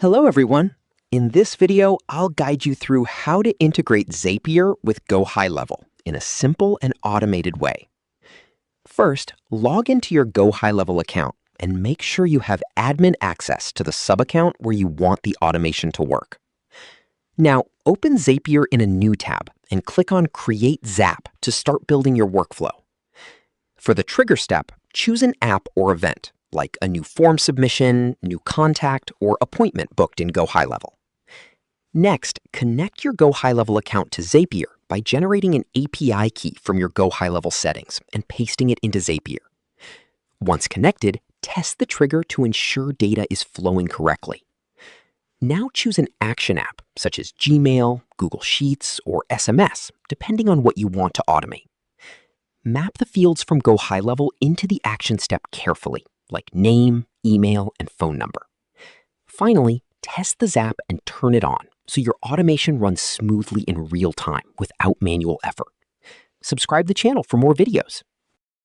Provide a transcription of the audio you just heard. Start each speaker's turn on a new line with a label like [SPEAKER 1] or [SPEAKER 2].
[SPEAKER 1] Hello everyone. In this video, I'll guide you through how to integrate Zapier with GoHighLevel in a simple and automated way. First, log into your GoHighLevel account and make sure you have admin access to the sub-account where you want the automation to work. Now, open Zapier in a new tab and click on Create Zap to start building your workflow. For the trigger step, choose an app or event, like a new form submission, new contact, or appointment booked in GoHighLevel. Next, connect your GoHighLevel account to Zapier by generating an API key from your GoHighLevel settings and pasting it into Zapier. Once connected, test the trigger to ensure data is flowing correctly. Now choose an action app, such as Gmail, Google Sheets, or SMS, depending on what you want to automate. Map the fields from GoHighLevel into the action step carefully, like name, email, and phone number. Finally, test the Zap and turn it on so your automation runs smoothly in real time without manual effort. Subscribe to the channel for more videos.